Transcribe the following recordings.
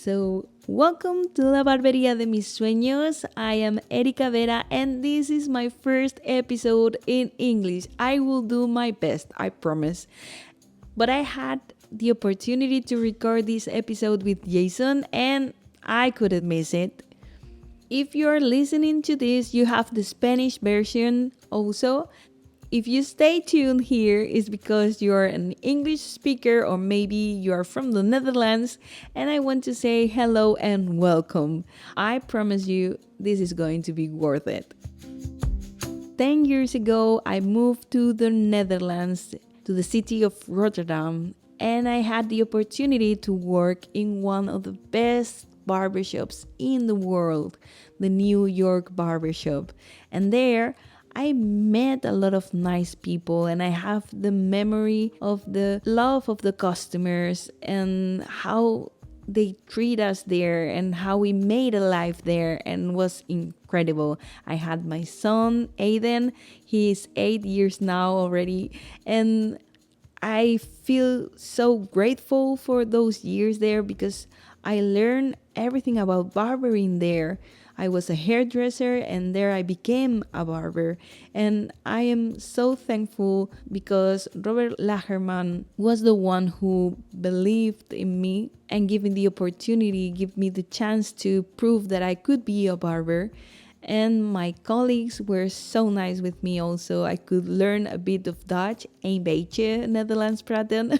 So, welcome to la barbería de mis sueños. I am Erika Vera and this is my first episode in English. I will do my best, I promise. But I had the opportunity to record this episode with Jason and I couldn't miss it. If you're listening to this, you have the Spanish version also. If you stay tuned here, it's because you're an English speaker or maybe you're from the Netherlands and I want to say hello and welcome. I promise you this is going to be worth it. 10 years ago, I moved to the Netherlands, to the city of Rotterdam, and I had the opportunity to work in one of the best barbershops in the world, the New York Barbershop. And there, I met a lot of nice people and I have the memory of the love of the customers and how they treat us there and how we made a life there and was incredible. I had my son, Aiden. He is 8 years now already and I feel so grateful for those years there because I learned everything about barbering there. I was a hairdresser and there I became a barber. And I am so thankful because Robert Lagerman was the one who believed in me and gave me the opportunity, give me the chance to prove that I could be a barber. And my colleagues were so nice with me also. I could learn a bit of Dutch, een beetje Nederlands praten.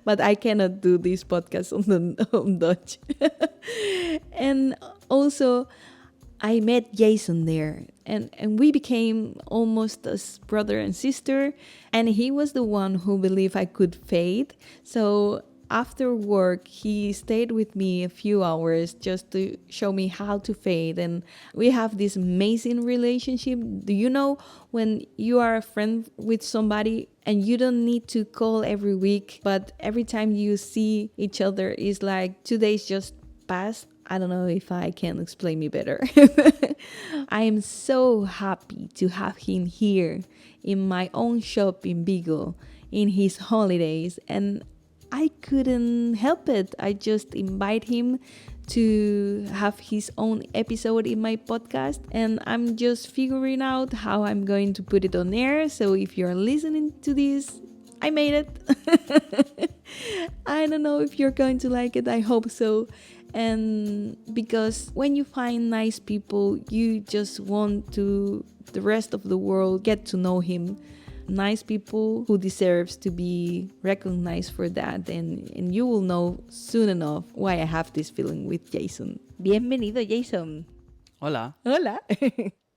But I cannot do this podcast on Dutch. And also, I met Jason there and we became almost as brother and sister. And he was the one who believed I could fade. So after work, he stayed with me a few hours just to show me how to fade. And we have this amazing relationship. Do you know when you are a friend with somebody and you don't need to call every week, but every time you see each other is like 2 days just passed? I don't know if I can explain me better. I am so happy to have him here in my own shop in Vigo in his holidays. And I couldn't help it. I just invite him to have his own episode in my podcast. And I'm just figuring out how I'm going to put it on air. So if you're listening to this, I made it. I don't know if you're going to like it. I hope so. And because when you find nice people, you just want to the rest of the world get to know him. Nice people who deserves to be recognized for that, and you will know soon enough why I have this feeling with Jason. Bienvenido, Jason. Hola. Hola.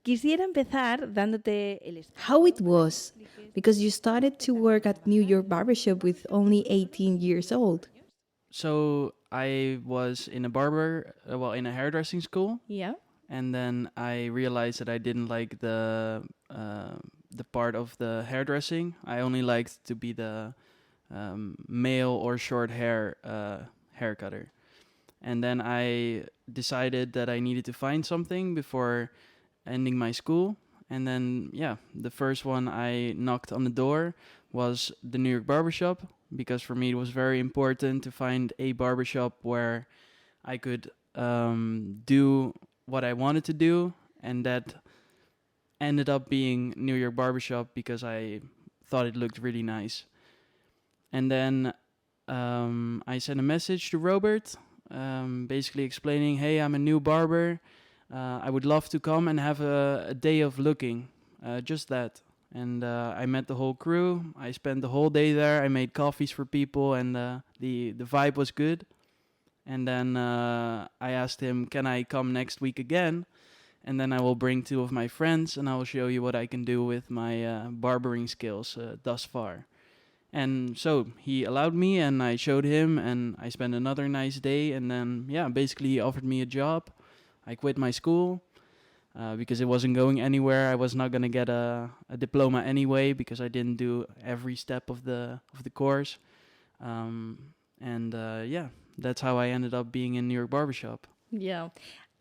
Quisiera empezar dándote how it was, because you started to work at New York Barbershop with only 18 years old. So I was in a hairdressing school, Yeah. and then I realized that I didn't like the part of the hairdressing. I only liked to be the male or short hair hair cutter. And then I decided that I needed to find something before ending my school. And then, the first one I knocked on the door was the New York Barbershop, because for me it was very important to find a barbershop where I could do what I wanted to do, and that ended up being New York Barbershop because I thought it looked really nice. And then I sent a message to Robert, basically explaining, hey, I'm a new barber. I would love to come and have a day of looking, just that. And I met the whole crew. I spent the whole day there. I made coffees for people, and the vibe was good. And then I asked him, can I come next week again? And then I will bring 2 of my friends, and I will show you what I can do with my barbering skills thus far. And so he allowed me, and I showed him, and I spent another nice day. And then, basically he offered me a job. I quit my school because it wasn't going anywhere. I was not going to get a diploma anyway because I didn't do every step of the course. That's how I ended up being in New York Barbershop. Yeah.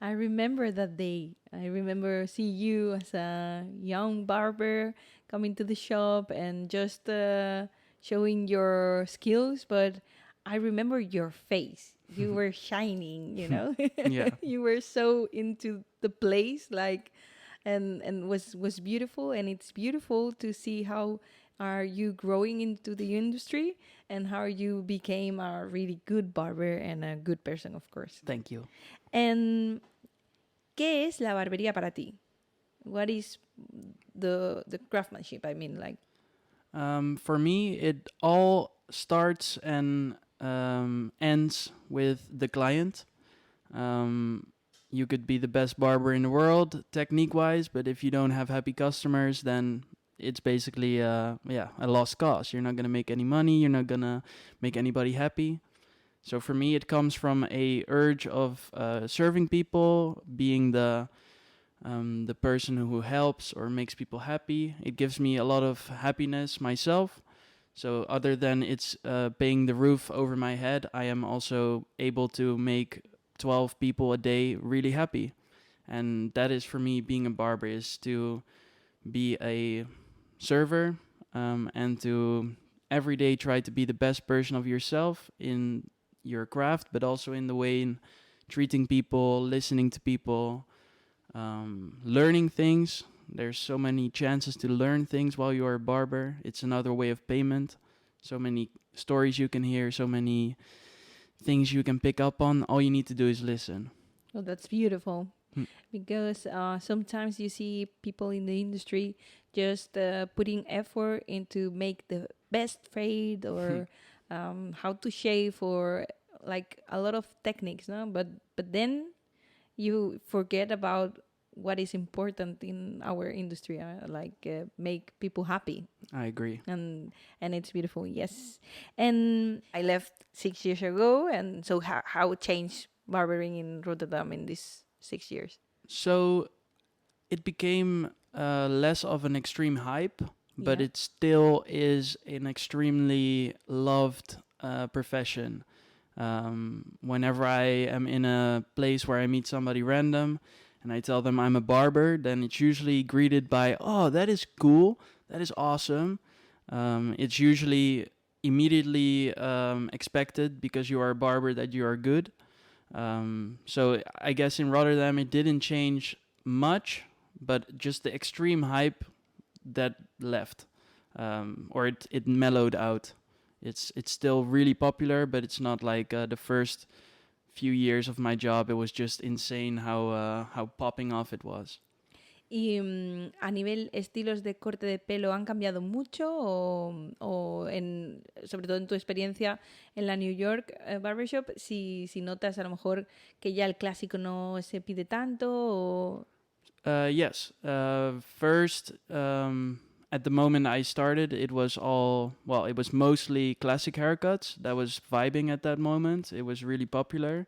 I remember that day. I remember seeing you as a young barber coming to the shop and just showing your skills. But I remember your face. you were shining, you know. Yeah. You were so into the place, like, and was beautiful, and it's beautiful to see how are you growing into the industry and how you became a really good barber and a good person, of course. Thank you. And ¿qué es la barbería para ti? What is the craftsmanship? I mean, like, For me, it all starts and ends with the client. You could be the best barber in the world, technique-wise, but if you don't have happy customers, then it's basically a lost cause. You're not gonna make any money. You're not gonna make anybody happy. So for me, it comes from a urge of serving people, being the person who helps or makes people happy. It gives me a lot of happiness myself. So other than it's paying the roof over my head, I am also able to make 12 people a day really happy. And that is for me being a barber, is to be a server and to every day try to be the best version of yourself in your craft, but also in the way in treating people, listening to people, learning things. There's so many chances to learn things while you are a barber. It's another way of payment. So many stories you can hear, so many things you can pick up on. All you need to do is listen. well, that's beautiful. Because sometimes you see people in the industry just putting effort into make the best fade or how to shave or like a lot of techniques, no? But then you forget about what is important in our industry, like make people happy, I agree. and it's beautiful. Yes, and I left 6 years ago, and so how it changed barbering in Rotterdam in these 6 years? So it became less of an extreme hype, but Yeah. it still is an extremely loved profession. Whenever I am in a place where I meet somebody random and I tell them I'm a barber, then it's usually greeted by, "Oh, that is cool. That is awesome." It's usually immediately expected because you are a barber that you are good. So I guess in Rotterdam it didn't change much, but just the extreme hype that left, or it mellowed out. It's still really popular, but it's not like the first few years of my job. It was just insane how popping off it was. Y a nivel estilos de corte de pelo, ¿han cambiado mucho o sobre todo en tu experiencia en la New York Barbershop, si notas a lo mejor que ya el clásico no se pide tanto o... Yes. First, at the moment I started, it was mostly classic haircuts. That was vibing at that moment. It was really popular.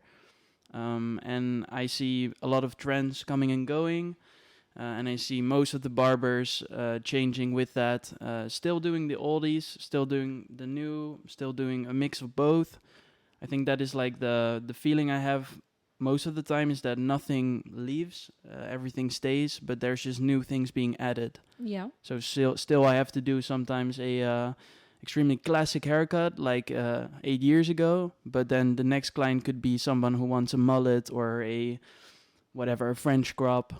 And I see a lot of trends coming and going. And I see most of the barbers changing with that. Still doing the oldies, still doing the new, still doing a mix of both. I think that is like the feeling I have most of the time, is that nothing leaves, everything stays, but there's just new things being added. Yeah. So still I have to do sometimes a extremely classic haircut like 8 years ago, but then the next client could be someone who wants a mullet or a French crop.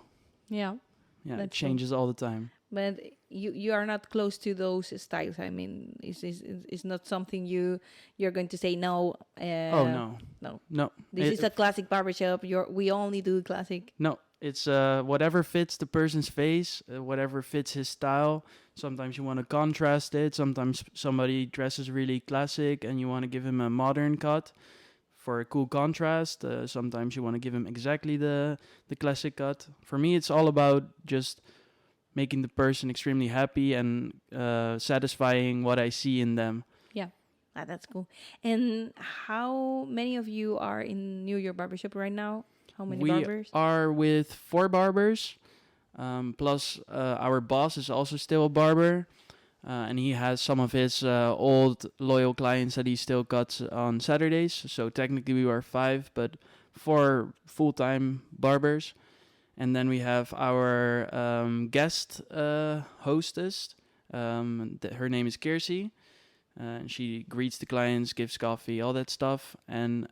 Yeah. Yeah, it That's cool. changes all the time. But you are not close to those styles. I mean, it's not something you're going to say no. Oh no. This is a classic barbershop. We only do classic. No, it's whatever fits the person's face, whatever fits his style. Sometimes you want to contrast it. Sometimes somebody dresses really classic and you want to give him a modern cut for a cool contrast. Sometimes you want to give him exactly the classic cut. For me, it's all about just making the person extremely happy and satisfying what I see in them. Yeah, that's cool. And how many of you are in New York Barbershop right now? How many barbers? We are with 4 barbers, plus our boss is also still a barber. And he has some of his old loyal clients that he still cuts on Saturdays. So technically we are 5, but 4 full-time barbers. And then we have our guest hostess. Her name is Kiersey. She greets the clients, gives coffee, all that stuff. And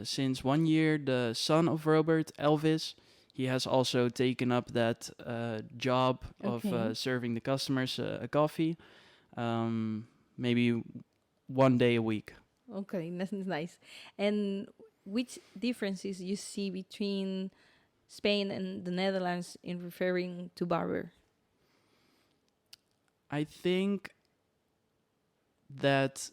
since 1 year, the son of Robert, Elvis, he has also taken up that job of Okay. serving the customers a coffee, maybe 1 day a week. Okay, that's nice. And which differences you see between Spain and the Netherlands in referring to barber? I think that.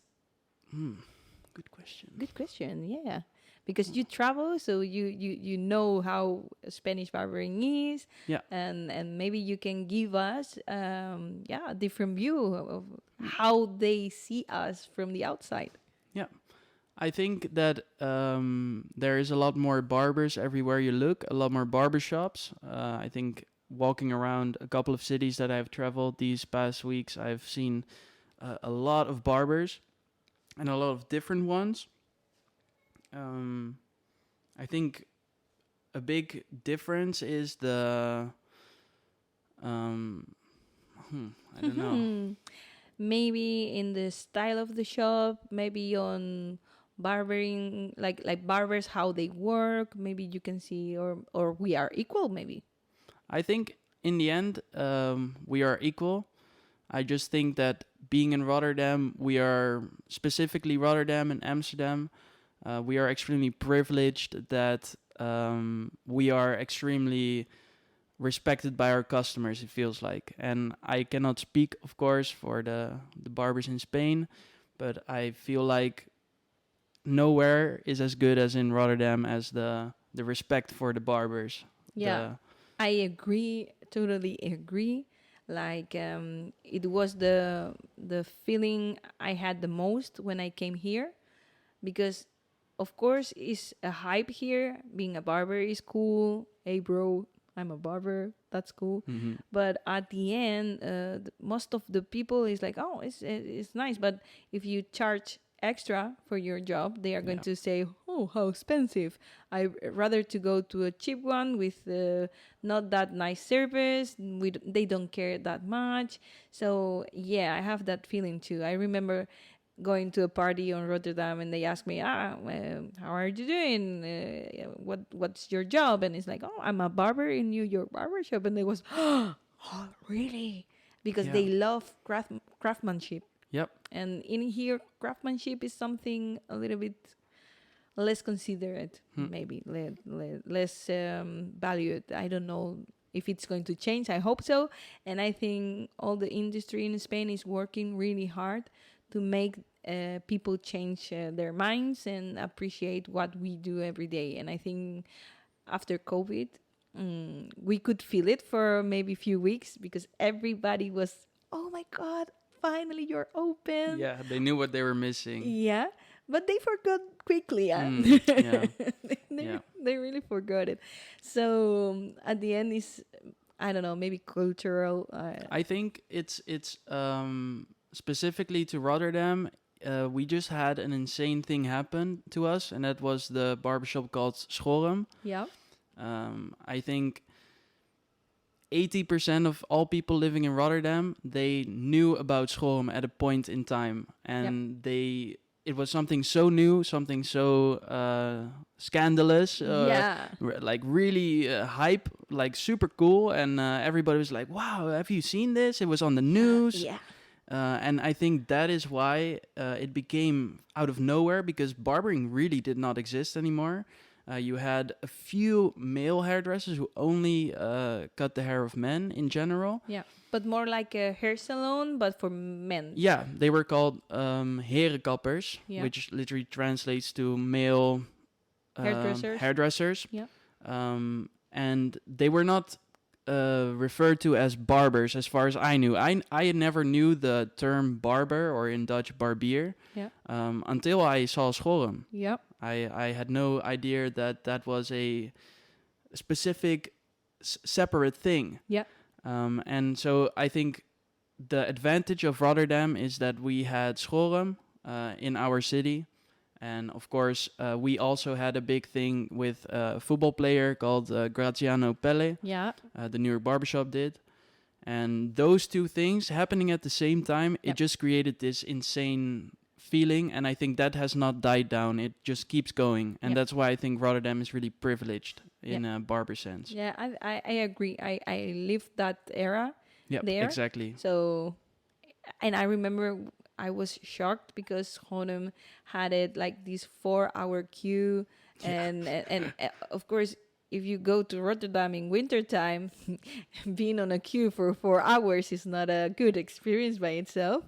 Good question. Good question. Yeah, because you travel, so you know how Spanish barbering is, Yeah. and maybe you can give us a different view of how they see us from the outside. Yeah. I think that there is a lot more barbers everywhere you look, a lot more barbershops. I think walking around a couple of cities that I've traveled these past weeks, I've seen a lot of barbers and a lot of different ones. I think a big difference is the. I don't know. Maybe in the style of the shop, maybe on barbering, like barbers how they work. Maybe you can see, or we are equal. Maybe. I think in the end, we are equal. I just think that being in Rotterdam, we are specifically Rotterdam and Amsterdam, we are extremely privileged that we are extremely respected by our customers, it feels like. And I cannot speak, of course, for the barbers in Spain, but I feel like nowhere is as good as in Rotterdam as the respect for the barbers. Yeah, I agree, totally agree. Like it was the feeling I had the most when I came here, because of course it's a hype here. Being a barber is cool. Hey bro, I'm a barber. That's cool. Mm-hmm. But at the end, most of the people is like, oh, it's nice. But if you charge extra for your job, they are going to say, oh, how expensive. I rather to go to a cheap one with not that nice service. They don't care that much. So yeah, I have that feeling too. I remember going to a party on Rotterdam and they asked me, how are you doing? What's your job? And it's like, oh, I'm a barber in New York Barbershop. And they was, oh, really? Because they love craftsmanship. Yep. And in here, craftsmanship is something a little bit less considerate, maybe less valued. I don't know if it's going to change. I hope so. And I think all the industry in Spain is working really hard to make people change their minds and appreciate what we do every day. And I think after COVID, we could feel it for maybe a few weeks because everybody was, oh my God, finally you're open. Yeah, they knew what they were missing. Yeah, but they forgot quickly. Yeah. They really forgot it. So at the end is, I don't know, maybe cultural. I think it's specifically to Rotterdam. We just had an insane thing happen to us, and that was the barbershop called Schorum. Yeah. I think 80% of all people living in Rotterdam, they knew about Schorum at a point in time. And it was something so new, something so scandalous, like really hype, like super cool. And everybody was like, wow, have you seen this? It was on the news. And I think that is why it became out of nowhere, because barbering really did not exist anymore. You had a few male hairdressers who only cut the hair of men in general. Yeah, but more like a hair salon, but for men. Yeah, they were called herenkappers, which literally translates to male hairdressers. Yeah. And they were not referred to as barbers, as far as I knew. I never knew the term barber, or in Dutch barbier, until I saw Schorum. Yeah. I had no idea that was a specific separate thing. Yeah. And so I think the advantage of Rotterdam is that we had Schorum in our city. And of course, we also had a big thing with a football player called Graziano Pelle. Yeah. The New York Barbershop did. And those two things happening at the same time, it just created this insane feeling, and I think that has not died down. It just keeps going, and that's why I think Rotterdam is really privileged in a barber sense. Yeah, I agree. I lived that era there. Exactly. So, and I remember I was shocked because Honum had it like this 4-hour queue, and of course, if you go to Rotterdam in wintertime, being on a queue for 4 hours is not a good experience by itself.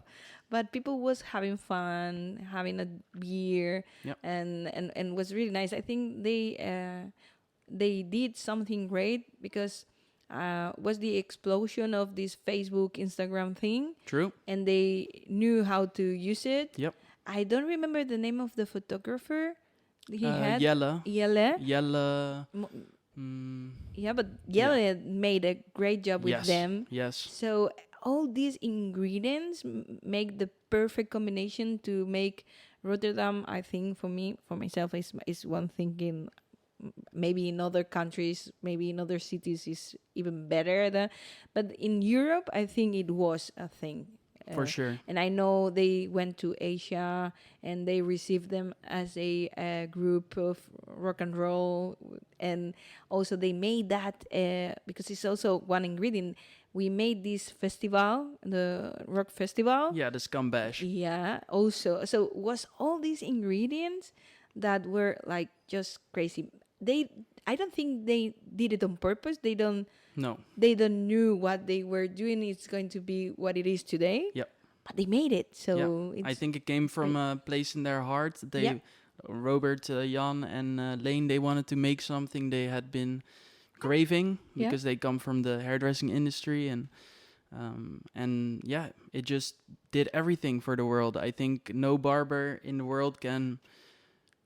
But people was having fun, having a beer, and was really nice. I think they did something great because was the explosion of this Facebook, Instagram thing. True. And they knew how to use it. Yep. I don't remember the name of the photographer he had. Jelle. Yeah, but Jelle made a great job with them. Yes. So all these ingredients make the perfect combination to make Rotterdam, I think, for myself, is one thing. Maybe in other countries, maybe in other cities is even better but in Europe, I think it was a thing. For sure. And I know they went to Asia and they received them as a group of rock and roll. And also they made that because it's also one ingredient. We made this festival, the rock festival. Yeah, the Scumbash. Yeah, also. So it was all these ingredients that were like just crazy. I don't think they did it on purpose. They don't knew what they were doing. It's going to be what it is today. Yep. But they made it. So I think it came from a place in their heart. Robert, Jan, and Lane, they wanted to make something they had been craving because they come from the hairdressing industry, and it just did everything for the world. I think no barber in the world can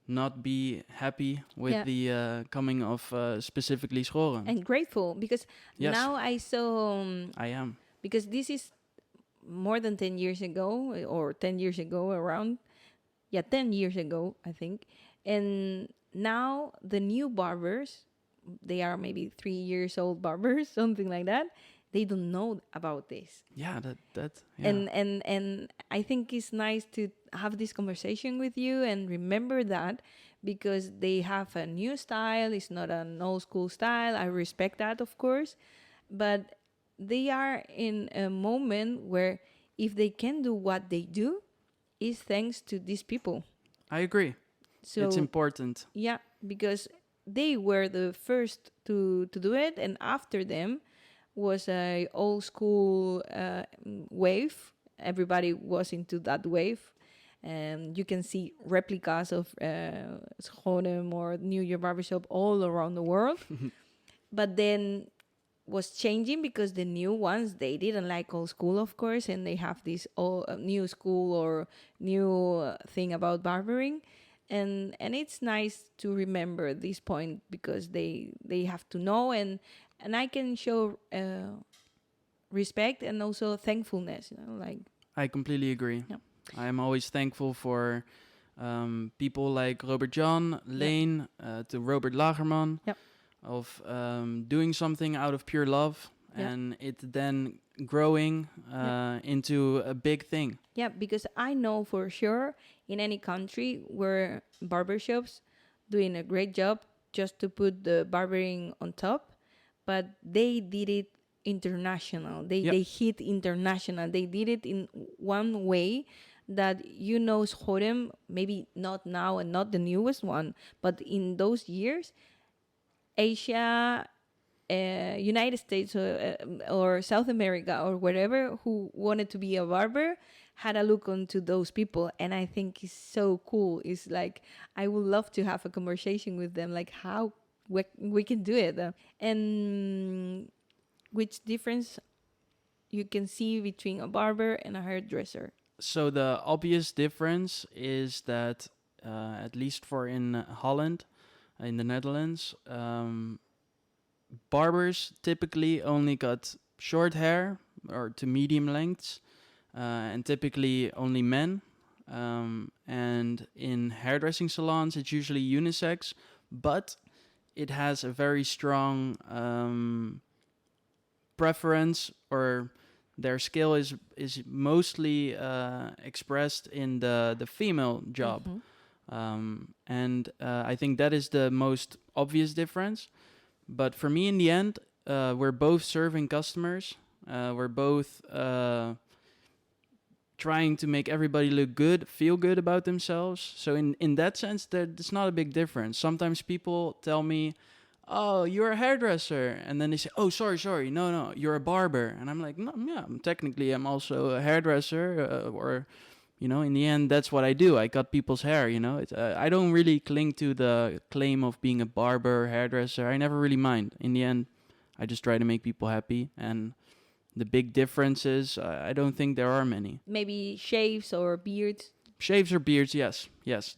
not be happy with the coming of specifically schoren. And grateful because now I saw... I am. Because this is more than 10 years ago or 10 years ago around. Yeah, 10 years ago, I think. And now the new barbers, they are maybe 3 years old barbers, something like that. They don't know about this. Yeah, that. And I think it's nice to have this conversation with you and remember that because they have a new style. It's not an old school style. I respect that, of course, but they are in a moment where if they can do what they do, is thanks to these people. I agree. So it's important. Yeah, because they were the first to do it, and after them was a old school wave. Everybody was into that wave. And you can see replicas of Schonem or New York Barbershop all around the world. But then was changing because the new ones, they didn't like old school, of course, and they have this new school or new thing about barbering. And it's nice to remember this point because they have to know, and I can show respect and also thankfulness. Like I completely agree. Yeah. I am always thankful for people like Robert Jan, Lane, to Robert Lagerman, of doing something out of pure love, and it then growing into a big thing. Yeah, because I know for sure in any country where barbershops doing a great job just to put the barbering on top, but they did it international. They hit international. They did it in one way that Schotem, maybe not now and not the newest one, but in those years, Asia, United States or South America or wherever who wanted to be a barber had a look onto those people, and I think it's so cool. It's like I would love to have a conversation with them, like how we can do it, and which difference you can see between a barber and a hairdresser. So the obvious difference is that, at least for in Holland, in the Netherlands, barbers typically only cut short hair or to medium lengths, and typically only men. And in hairdressing salons, it's usually unisex, but it has a very strong preference, or their skill is mostly expressed in the female job. And I think that is the most obvious difference. But for me, in the end, we're both serving customers. We're both trying to make everybody look good, feel good about themselves. So in that sense, there's not a big difference. Sometimes people tell me, "Oh, you're a hairdresser," and then they say, "Oh, sorry, no, you're a barber," and I'm like, "No, yeah, I'm also a hairdresser, or." In the end, that's what I do. I cut people's hair, I don't really cling to the claim of being a barber or hairdresser. I never really mind. In the end, I just try to make people happy. And the big differences, I don't think there are many. Maybe shaves or beards. Shaves or beards, yes.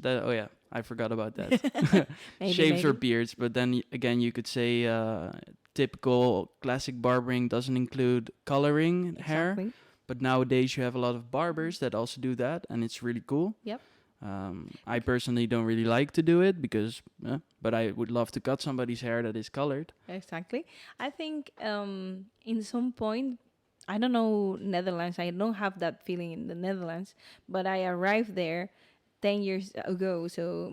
Oh, yeah, I forgot about that. Shaves or beards, but then again, you could say typical classic barbering doesn't include coloring hair. But nowadays you have a lot of barbers that also do that, and it's really cool. Yep. I personally don't really like to do it because, but I would love to cut somebody's hair that is colored. Exactly. I think in some point, I don't know Netherlands. I don't have that feeling in the Netherlands, but I arrived there 10 years ago, so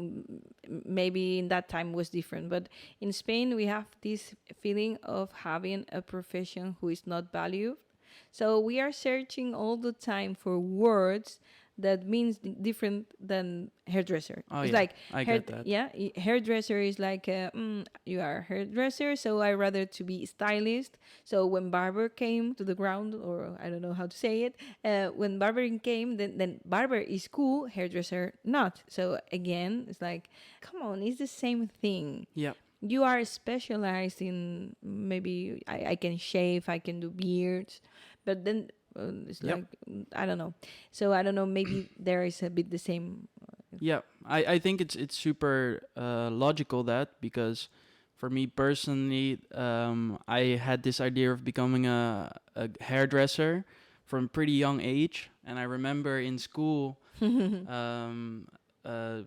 maybe in that time was different. But in Spain, we have this feeling of having a profession who is not valued. So we are searching all the time for words that means different than hairdresser. Oh, it's yeah, like I get that. Yeah, hairdresser is like you are a hairdresser, so I rather to be stylist. So when barber came to the ground, or I don't know how to say it, when barbering came, then barber is cool, hairdresser not. So again, it's like, come on, it's the same thing. Yeah. You are specialized in, maybe I can shave, I can do beards, but then it's like, I don't know. So I don't know, maybe there is a bit the same. Yeah, I think it's super logical that, because for me personally, I had this idea of becoming a hairdresser from a pretty young age. And I remember in school,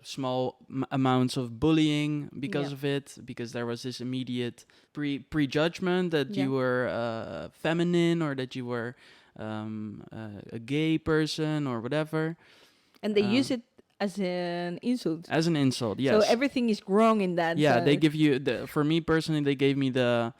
small amounts of bullying because of it, because there was this immediate prejudgment that you were feminine, or that you were a gay person or whatever. And they use it as an insult. As an insult, yes. So everything is wrong in that. Yeah, they give you, for me personally, they gave me the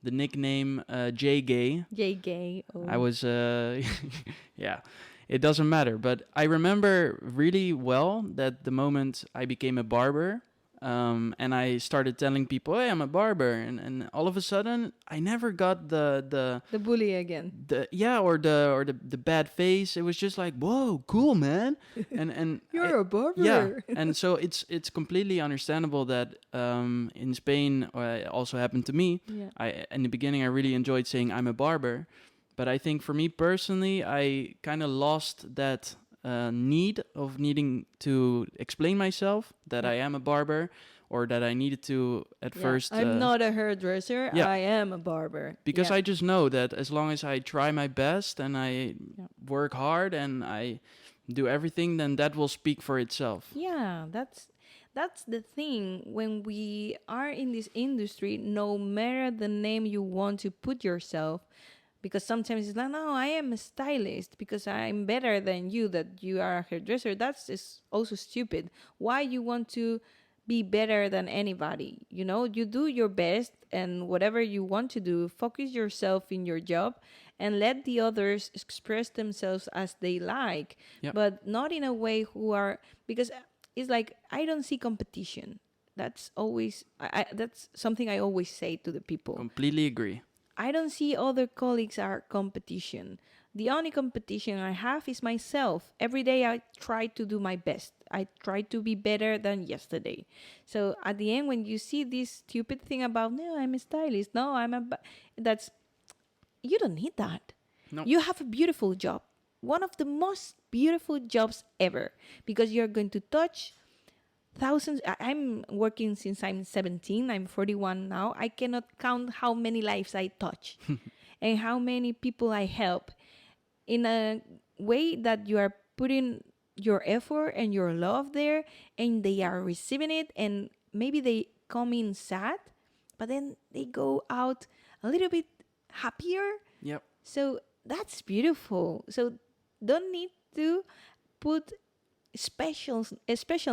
nickname J Gay. J Gay. Oh. I was, yeah. It doesn't matter, but I remember really well that the moment I became a barber, and I started telling people, "Hey, I'm a barber," and all of a sudden, I never got the bully again. Or the bad face. It was just like, "Whoa, cool, man!" and You're a barber. Yeah, and so it's completely understandable that in Spain, it also happened to me. Yeah. In the beginning, I really enjoyed saying I'm a barber. But I think for me personally, I kind of lost that need of needing to explain myself, that I am a barber, or that I needed to at first... I'm not a hairdresser, I am a barber. Because I just know that as long as I try my best and I work hard and I do everything, then that will speak for itself. Yeah, that's the thing. When we are in this industry, no matter the name you want to put yourself, because sometimes it's like, no, I am a stylist because I'm better than you, that you are a hairdresser. That's just also stupid. Why you want to be better than anybody? You do your best, and whatever you want to do, focus yourself in your job and let the others express themselves as they like. Yep. But not in a way because it's like, I don't see competition. That's always, that's something I always say to the people. Completely agree. I don't see other colleagues are competition. The only competition I have is myself. Every day I try to do my best. I try to be better than yesterday. So at the end, when you see this stupid thing about, no, I'm a stylist, no, you don't need that. No. You have a beautiful job. One of the most beautiful jobs ever, because you're going to touch thousands. I'm working since I'm 17. I'm 41 now. I cannot count how many lives I touch and how many people I help in a way that you are putting your effort and your love there, and they are receiving it, and maybe they come in sad, but then they go out a little bit happier. Yep. So That's beautiful. So don't need to put special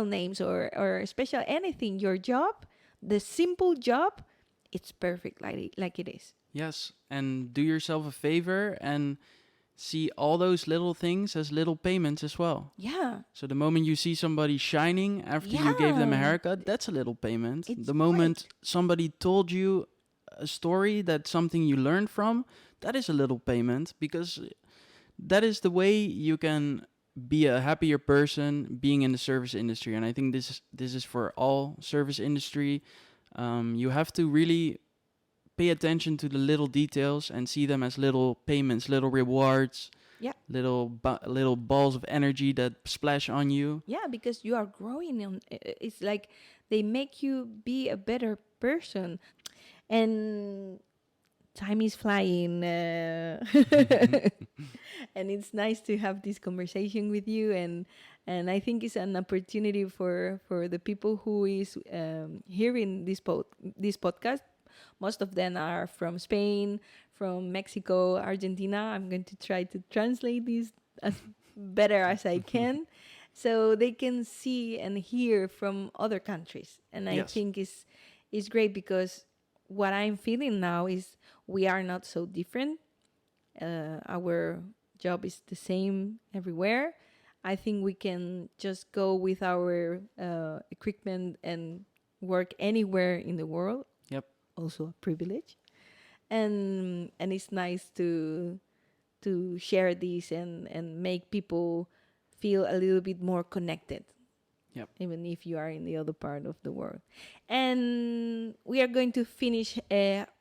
names or special anything. Your job, the simple job, it's perfect like it is. Yes, and do yourself a favor and see all those little things as little payments as well. Yeah. So the moment you see somebody shining after you gave them a haircut, that's a little payment. It's The moment right. somebody told you a story that's something you learned from, that is a little payment, because that is the way you can be a happier person being in the service industry. And I think this is for all service industry. You have to really pay attention to the little details and see them as little payments, little rewards, Yeah. little balls of energy that splash on you. Yeah, because you are growing on it's like they make you be a better person. And time is flying. And it's nice to have this conversation with you, and I think it's an opportunity for the people who is hearing this podcast. Most of them are from Spain, from Mexico, Argentina. I'm going to try to translate this as better as I can, so they can see and hear from other countries. And I Yes. think is great, because what I'm feeling now is we are not so different. Our job is the same everywhere. I think we can just go with our equipment and work anywhere in the world. Yep. Also a privilege, and it's nice to share this and make people feel a little bit more connected. Yep. Even if you are in the other part of the world. And we are going to finish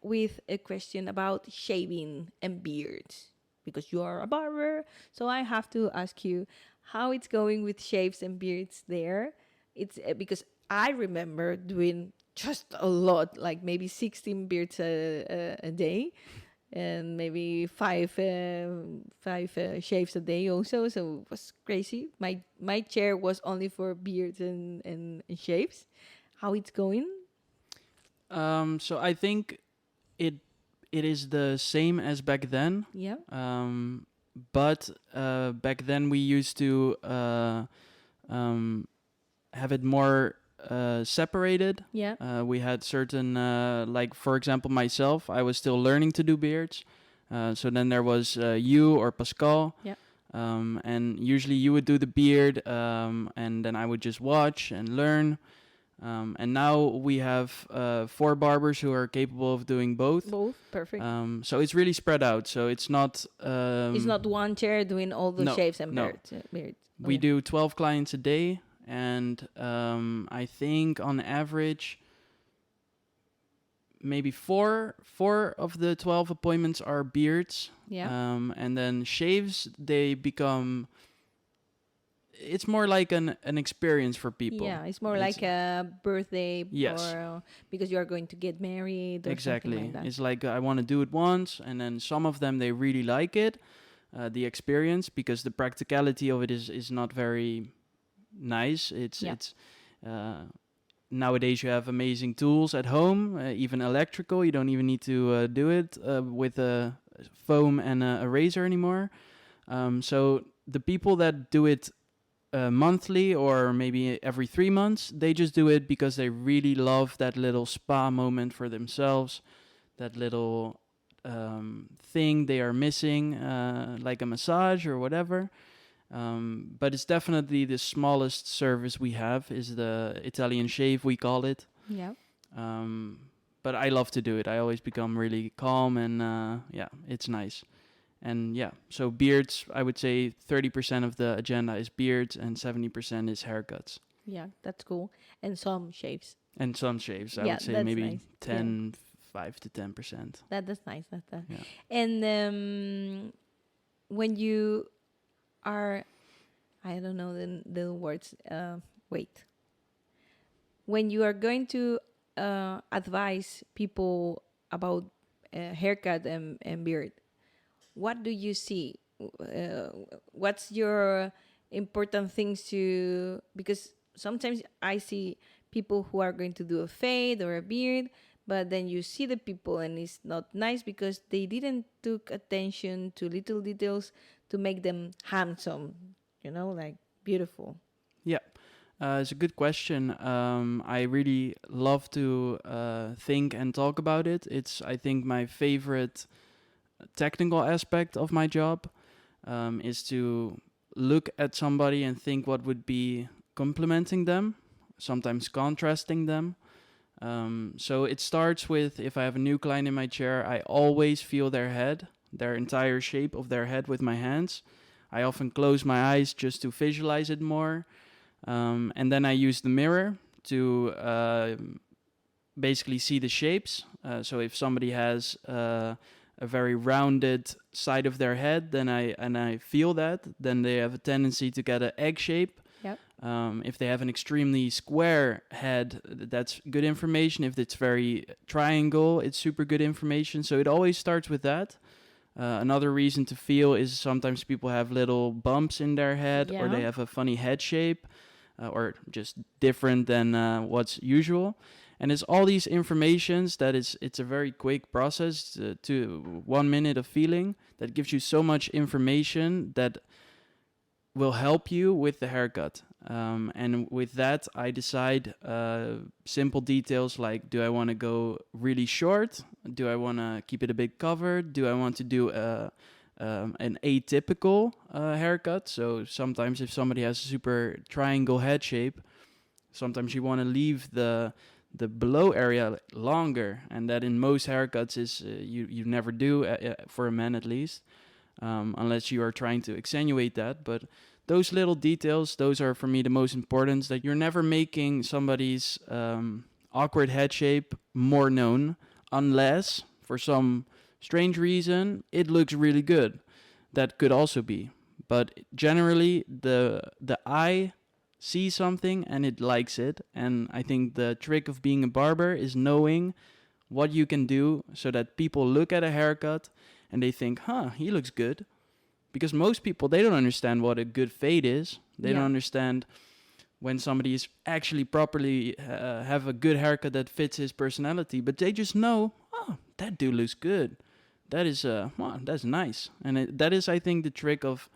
with a question about shaving and beards, because you are a barber. So I have to ask you how it's going with shaves and beards there. It's because I remember doing just a lot, like maybe 16 beards a day, and maybe five shaves a day also. So it was crazy. My chair was only for beards and shaves. How it's going? So I think it is the same as back then. Yeah. But back then we used to have it more separated. Yeah. We had certain, like for example, myself, I was still learning to do beards. So then there was you or Pascal. Yeah. And usually you would do the beard, and then I would just watch and learn. And now we have 4 barbers who are capable of doing both. Both perfect. So it's really spread out. So it's not. It's not one chair doing all the no, shaves and no. beards. We do 12 clients a day, and I think on average, maybe four of the 12 appointments are beards. Yeah. And then shaves, they become. It's more like an experience for people. Yeah, it's more like a birthday. Yes. Or because you are going to get married or Exactly. something like that. It's like I want to do it once, and then some of them they really like it, the experience, because the practicality of it is not very nice. It's nowadays you have amazing tools at home, even electrical. You don't even need to do it with a foam and a razor anymore. So the people that do it monthly or maybe every 3 months, they just do it because they really love that little spa moment for themselves, that little thing they are missing, like a massage or whatever. But it's definitely the smallest service we have is the Italian shave, we call it. Yeah. But I love to do it. I always become really calm, and yeah, it's nice. And yeah, so beards, I would say 30% of the agenda is beards and 70% is haircuts. Yeah, that's cool. And some shaves. And some shaves, I Yeah, would say that's maybe nice. 5 to 10%. That's nice. That's that. Yeah. And when you are, I don't know the words. Wait. When you are going to advise people about haircut and beard, what do you see? What's your important things to? Because sometimes I see people who are going to do a fade or a beard, but then you see the people and it's not nice because they didn't took attention to little details to make them handsome, like beautiful. Yeah, it's a good question. I really love to think and talk about it. It's, I think, my favorite technical aspect of my job, is to look at somebody and think what would be complementing them, sometimes contrasting them. So it starts with, if I have a new client in my chair, I always feel their head, their entire shape of their head with my hands. I often close my eyes just to visualize it more. And then I use the mirror to basically see the shapes. So if somebody has a very rounded side of their head, then I feel that, then they have a tendency to get an egg shape. Yep. If they have an extremely square head, that's good information. If it's very triangle, it's super good information. So it always starts with that. Another reason to feel is sometimes people have little bumps in their head, or they have a funny head shape, or just different than what's usual. And it's all these informations that it's a very quick process to 1 minute of feeling that gives you so much information that will help you with the haircut. And with that, I decide simple details like, do I want to go really short? Do I want to keep it a bit covered? Do I want to do an atypical haircut? So sometimes if somebody has a super triangle head shape, sometimes you want to leave the below area longer, and that in most haircuts is you never do, for a man at least, unless you are trying to accentuate that. But those little details, those are for me the most important, that you're never making somebody's awkward head shape more known, unless for some strange reason it looks really good. That could also be. But generally the eye sees something and it likes it. And I think the trick of being a barber is knowing what you can do so that people look at a haircut and they think, he looks good. Because most people, they don't understand what a good fade is. They don't understand when somebody is actually properly have a good haircut that fits his personality. But they just know, that dude looks good. That is, that's nice. And that is, I think, the trick of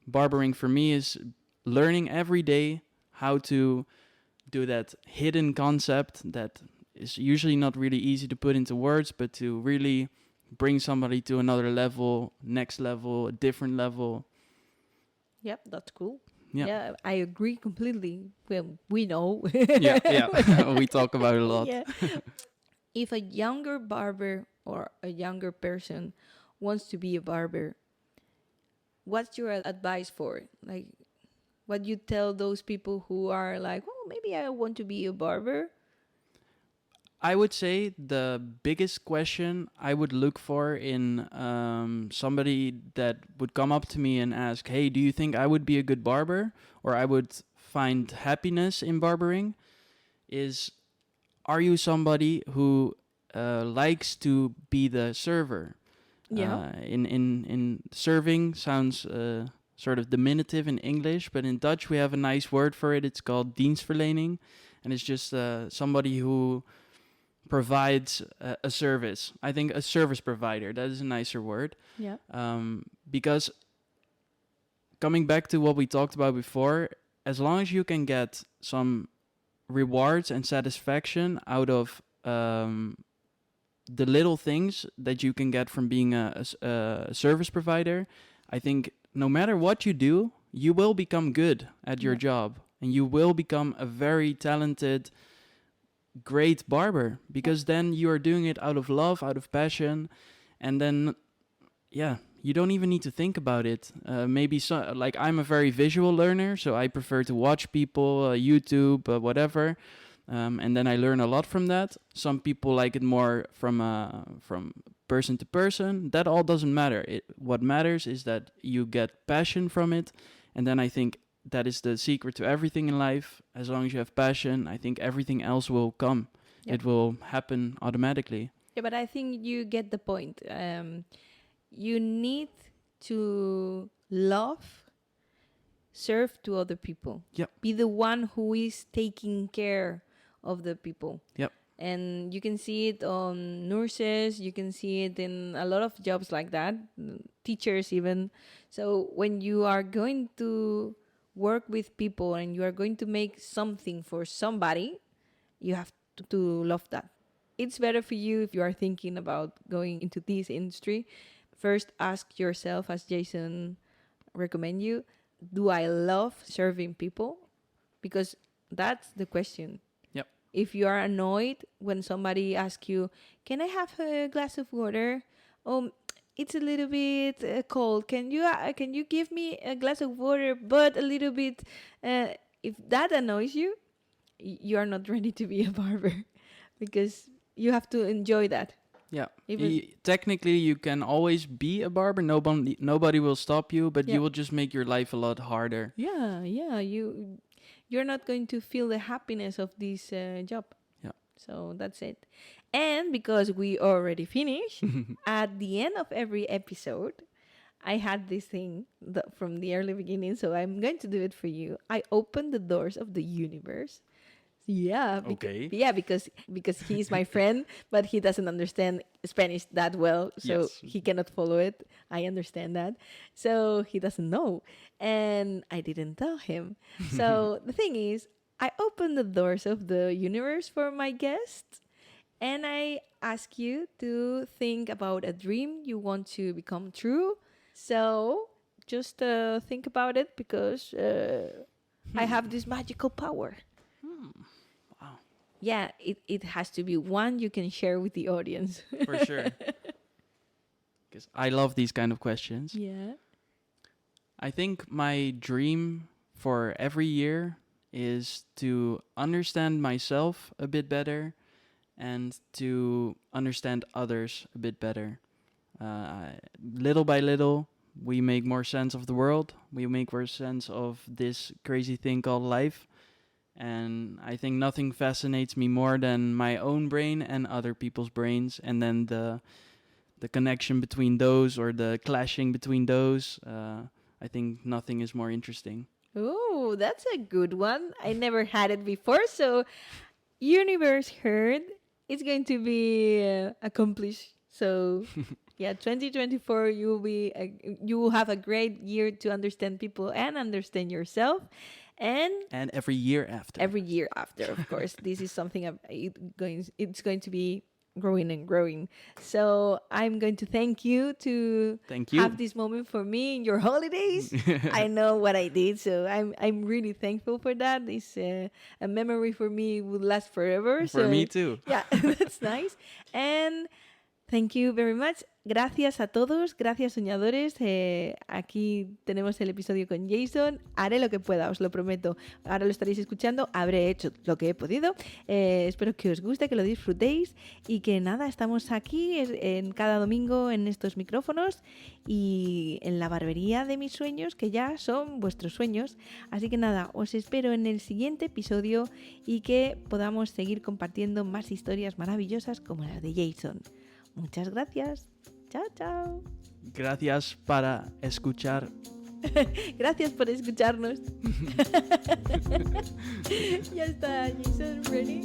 barbering for me, is learning every day how to do that hidden concept that is usually not really easy to put into words, but to really bring somebody to another level, next level, a different level. Yep, that's cool. Yeah. Yeah, I agree completely. Well, we know. yeah. We talk about it a lot. Yeah. If a younger barber or a younger person wants to be a barber, what's your advice for it? Like, what you tell those people who are like, oh, maybe I want to be a barber? I would say the biggest question I would look for in somebody that would come up to me and ask, hey, do you think I would be a good barber, or I would find happiness in barbering, is, are you somebody who likes to be the server? Yeah. In serving sounds sort of diminutive in English, but in Dutch we have a nice word for it. It's called dienstverlening, and it's just somebody who provides a service. I think a service provider, that is a nicer word. Yeah. Because coming back to what we talked about before, as long as you can get some rewards and satisfaction out of the little things that you can get from being a service provider, I think no matter what you do, you will become good at your job, and you will become a very talented, great barber, because then you are doing it out of love, out of passion, and then you don't even need to think about it. Maybe like I'm a very visual learner, so I prefer to watch people, YouTube, whatever, and then I learn a lot from that. Some people like it more from person to person. That all doesn't matter. What matters is that you get passion from it, and then I think that is the secret to everything in life. As long as you have passion, I think everything else will come. Yep. It will happen automatically. Yeah, but I think you get the point. You need to serve to other people. Yep. Be the one who is taking care of the people. Yep. And you can see it on nurses, you can see it in a lot of jobs like that, teachers even. So when you are going to work with people and you are going to make something for somebody, you have to love that. It's better for you if you are thinking about going into this industry. First, ask yourself, as Jason recommend you, do I love serving people? Because that's the question. Yep. If you are annoyed when somebody asks you, can I have a glass of water? Oh, it's a little bit cold. Can you give me a glass of water, but a little bit? If that annoys you, you are not ready to be a barber, because you have to enjoy that. Yeah. Even- Technically, you can always be a barber. Nobody will stop you, but Yeah. you will just make your life a lot harder. Yeah. You're not going to feel the happiness of this job. Yeah. So that's it. And because we already finished, at the end of every episode, I had this thing from the early beginning, so I'm going to do it for you. I open the doors of the universe. Yeah. Okay. Yeah, because he's my friend, but he doesn't understand Spanish that well, so Yes. he cannot follow it. I understand that. So he doesn't know. And I didn't tell him. So the thing is, I open the doors of the universe for my guests, and I ask you to think about a dream you want to become true. So just think about it, because I have this magical power. Wow. Yeah, it has to be one you can share with the audience. For sure. Because I love these kind of questions. Yeah. I think my dream for every year is to understand myself a bit better and to understand others a bit better. Little by little, we make more sense of the world. We make more sense of this crazy thing called life. And I think nothing fascinates me more than my own brain and other people's brains, and then the connection between those, or the clashing between those. I think nothing is more interesting. Oh, that's a good one. I never had it before, so universe heard. It's going to be accomplished. So yeah, 2024, you will have a great year to understand people and understand yourself. And every year after. every year after, of course, this is something it's going to be growing and growing. So I'm going to thank you to Thank you. have this moment for me in your holidays. I know what I did, so I'm really thankful for that. It's a memory for me, will last forever. For So me too. yeah, that's nice. And thank you very much. Gracias a todos, gracias soñadores. Aquí tenemos el episodio con Jason. Haré lo que pueda, os lo prometo. Ahora lo estaréis escuchando, habré hecho lo que he podido. Espero que os guste, que lo disfrutéis y que nada, estamos aquí en cada domingo en estos micrófonos y en la barbería de mis sueños, que ya son vuestros sueños. Así que nada, os espero en el siguiente episodio y que podamos seguir compartiendo más historias maravillosas como las de Jason. Muchas gracias. Chao, chao. Gracias para escuchar. Gracias por escucharnos. Ya está, Jason, ready?